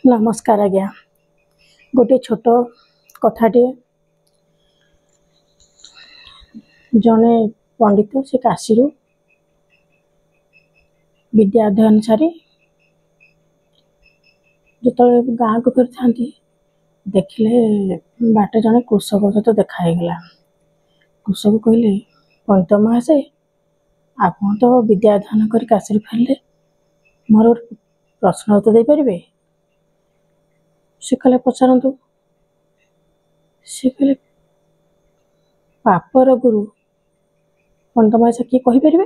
नमस्कार आज्ञा गोटे छोट कथाटे जड़े पंडित से काशी विद्या अध्ययन सारी जो गाँव को फिर था देखिले बाट जड़े कृषक सहित देखाईगला। कृषक कहले पंडित महाशय आप तो विद्या अध्ययन कर काशी फेरले मोर गोटे प्रश्न उत्तर दे पारे। से कहले पचारतु। से कहले पापर गुरु पंडित महाशय किए कहीपर।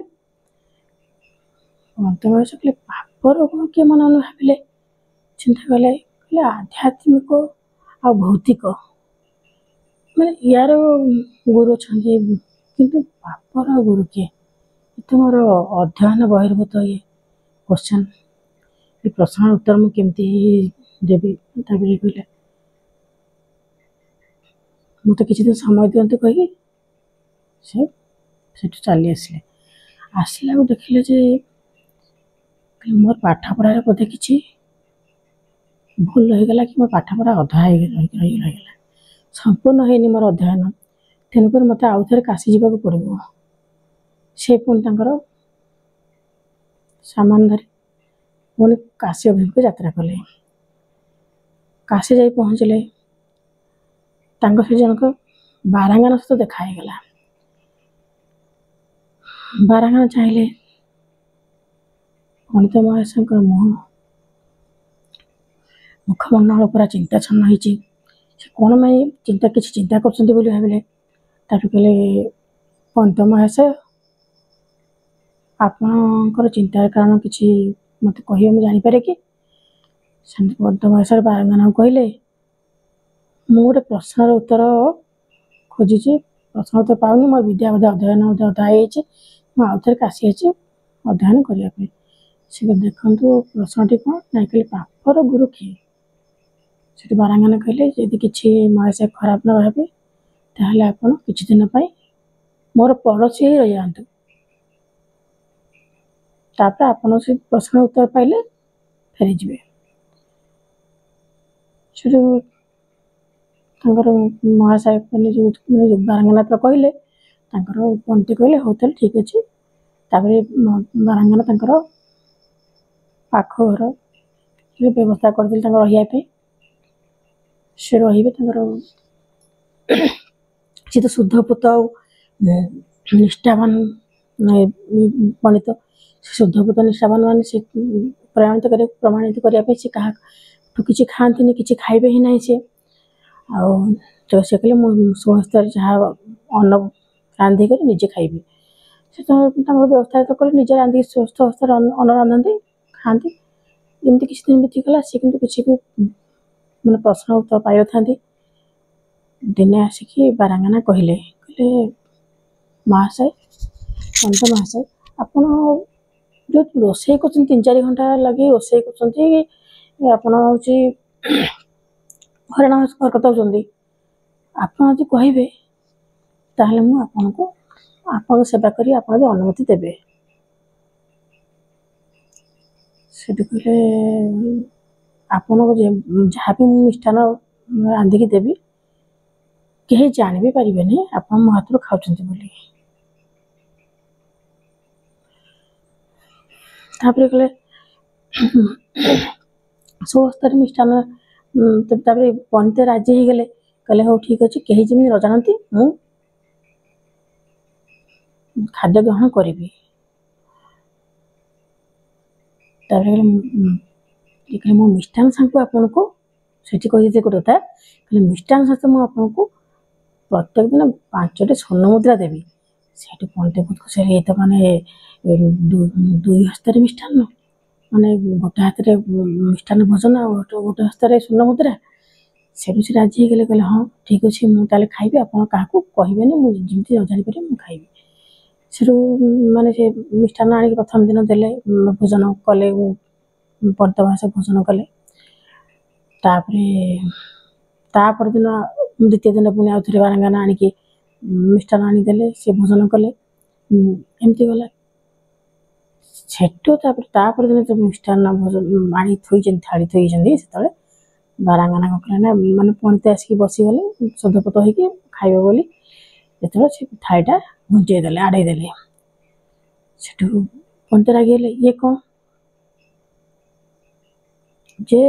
पंडित महाशय कहले पापर गुरु किए मन भाविले चिंता कले कहले आध्यात्मिक आ भौतिक माने यार गुरु अच्छा किंतु पापर गुरु किए ये मोर अध्ययन बहिर्भूत ये क्वेश्चन ये प्रश्न उत्तर मुझे देवी कहले मत कि दिन समय दिंतु कही से चली आसिले। आसला देखिले जे मोर पाठ पढ़ार बोधे कि भूल रहीगला कि मोर पाठ पढ़ा अधा रहीगला संपूर्ण है मोर अध्ययन तेणुक मत आउ थे काशी जावाक पड़ो। से पुणी सामान धरी पुणी काशी अभिमुखे यात्रा कले। काशी जाई पहुँचले से जनक बारांगना सहित देखाईगला। बारांगना चाहिए पंडित महाशय मुखमंडल पूरा चिंता छन्न होती कौन मैं चिंता किसी चिंता कर भाविले। कहले पंडित महाशय आपणकर चिंतार कारण किसी मत कह जापर कि पंडित महाशय बारांगना कहले मु गोटे प्रश्नर उत्तर खोजी प्रश्न उत्तर पाऊनी मोर विद्या अध्ययन अधा आउ थे काशी अच्छी अध्ययन करने से देखु प्रश्नटी कौन ना कहले पापर गुरु किए। से बारांगना कहले यदि किसी महाशय खराब न भावे ताहले आपण किछि दिन पाई मोर पड़ोसी ही रही जातु तापर आपण से प्रश्न उत्तर पाइले फेरी जिवे। महाशय जो बारांगना तो कहले पंडित कहले हो तेल ठीक अच्छे। बारांगना पाख घर व्यवस्था करदे रही से रे सी तो शुद्ध पुत निष्ठावान पंडित शुद्ध पुत निष्ठावान मान से प्रमाणित करने से क्या किसी खाती किसी खाइबे ही ना सी तो से कहले समस्त जहाँ अन्न रांधिक निजे खाइबे से व्यवस्था तो कले निजे रांधि स्वस्थ अवस्था अन्न रांधते खाती एमती किसी दिन बीतीगला। सी कि किसी भी मैंने प्रश्न उत्तर पाई था दिने आसिकी बारांगना कहले महाशय पंडित महाशय आपण जो रोषे कर 3-4 घंटा लगे रोषे कर हरण हरकत होती आप कहे ताहले मु आपको आपन सेवा करी आपन अनुमति देबे। से कहले आपन जहाँ भी मिष्ठान रांधिकी देवी कहीं जान भी पारे नहीं आप मो हाथ खाऊँ बोली। कहले समस्त मिष्ठान पंडित राजी हो गले कहले हो ठीक अच्छे कहीं जमी न जानती मु खाद्य ग्रहण करी। कहले मो मिष्ठान सांग आपन को सेठी कही गोटे कथा कहले मिष्ठान सहित मुझे प्रत्येक दिन 5टी स्वर्ण मुद्रा देवी। से पंडित बहुत खुशी तो माने 2 हस्तर मिष्ठान माने गोटे हाथ में मिष्ठान भोजन गोटे हस्तर स्वर्ण मुद्रा से राजी हो गले कहले हाँ ठीक अच्छे मुझे खाइबे आप कहबे मुझे न जापर मुझे खाइबी। से माने से मिष्ठान आनिक प्रथम दिन देले भोजन कले पंडित महाशय भोजन कले तापर दिन द्वितीय दिन पुणी आउ थे बारांगना आनिकी मिष्ठान आनीदे से भोजन कले एमती गला सेठू तापर दिन जो मिष्ठान भोजन आनी थोड़ी थाली थोड़ी से ବାରାଙ୍ଗନା କ'ଣ କଲେ ନା ମାନେ ପଣ୍ଡିତ ଆସିକି ବସିଗଲେ ସଦପତ ହେଇକି ଖାଇବେ ବୋଲି। ଯେତେବେଳେ ସେ ଥାଳିଟା ଘୁଞ୍ଚେଇ ଦେଲେ ଆଡ଼େଇ ଦେଲେ, ସେଠୁ ପଣ୍ଡିତ ରାଗିଗଲେ, ଇଏ କ'ଣ ଯେ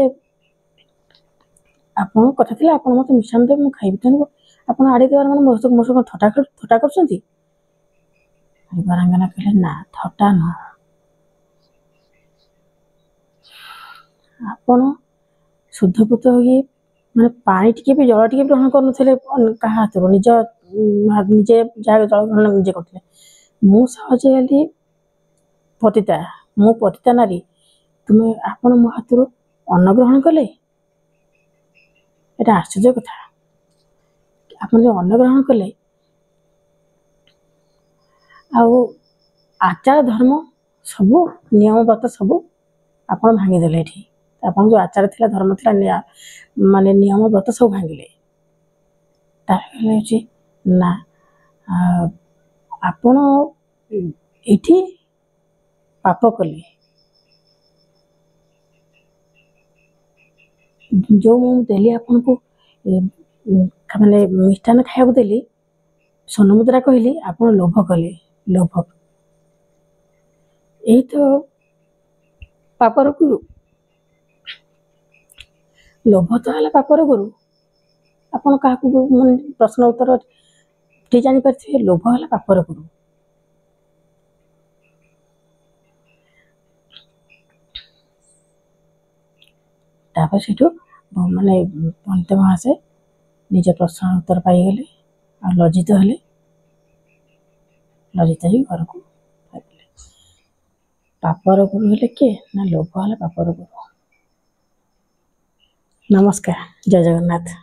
ଆପଣଙ୍କ କଥା ଥିଲା ଆପଣ ମୋତେ ମିଷ୍ଟାନ୍ନ ଦେବେ ମୁଁ ଖାଇବି, ତେଣୁ ଆପଣ ଆଡ଼େଇ ଦେବାର ମାନେ ମୋ ସହିତ କ'ଣ ଥଟ୍ଟା କରୁଛନ୍ତି? ବାରାଙ୍ଗନା କହିଲେ ନା ଥଟ୍ଟା ନୁହଁ, ଆପଣ ଶୁଦ୍ଧପୂତ ହେଇକି ମାନେ ପାଣି ଟିକେ ବି ଜଳ ଟିକେ ବି ଗ୍ରହଣ କରୁନଥିଲେ କାହା ହାତରୁ, ନିଜେ ଯାହା ଜଳ ଗ୍ରହଣ ନିଜେ କରୁଥିଲେ। ମୁଁ ସହଜ ହେଲି ପତିତା, ମୁଁ ପତିତା ନାରୀ, ଆପଣ ମୋ ହାତରୁ ଅନ୍ନ ଗ୍ରହଣ କଲେ, ଏଇଟା ଆଶ୍ଚର୍ଯ୍ୟ କଥା। ଆପଣ ଯେଉଁ ଅନ୍ନ ଗ୍ରହଣ କଲେ ଆଉ ଆଚାର ଧର୍ମ ସବୁ ନିୟମ ବ୍ରତ ସବୁ ଆପଣ ଭାଙ୍ଗିଦେଲେ। ଏଠି ଆପଣ ଯେଉଁ ଆଚାର ଥିଲା ଧର୍ମ ଥିଲା ମାନେ ନିୟମ ବ୍ରତ ସବୁ ଭାଙ୍ଗିଲେ। ତାହେଲେ ହେଉଛି ନା ଆପଣ ଏଠି ପାପ କଲେ। ଯେଉଁ ମୁଁ ଦେଲି ଆପଣଙ୍କୁ ମାନେ ମିଷ୍ଟାନ୍ନ ଖାଇବାକୁ ଦେଲି, ସ୍ୱର୍ଣ୍ଣମୁଦ୍ରା କହିଲି, ଆପଣ ଲୋଭ କଲେ। ଲୋଭ ଏଇ ତ ପାପର ଗୁରୁ। ଲୋଭ ତ ହେଲା ପାପର ଗୁରୁ। ଆପଣ କାହାକୁ ମାନେ ପ୍ରଶ୍ନ ଉତ୍ତର ଠିକ୍ ଜାଣିପାରିଥିବେ, ଲୋଭ ହେଲା ପାପର ଗୁରୁ। ତାପରେ ସେଠୁ ମାନେ ପଣ୍ଡିତ ମହାଶୟ ନିଜ ପ୍ରଶ୍ନ ଉତ୍ତର ପାଇଗଲେ ଆଉ ଲଜ୍ଜିତ ହେଲେ, ଲଜ୍ଜିତ ହେଇ ଘରକୁ ଫେରିଲେ। ପାପର ଗୁରୁ ହେଲେ କିଏ? ନା ଲୋଭ ହେଲା ପାପର ଗୁରୁ। ନମସ୍କାର, ଜୟ ଜଗନ୍ନାଥ।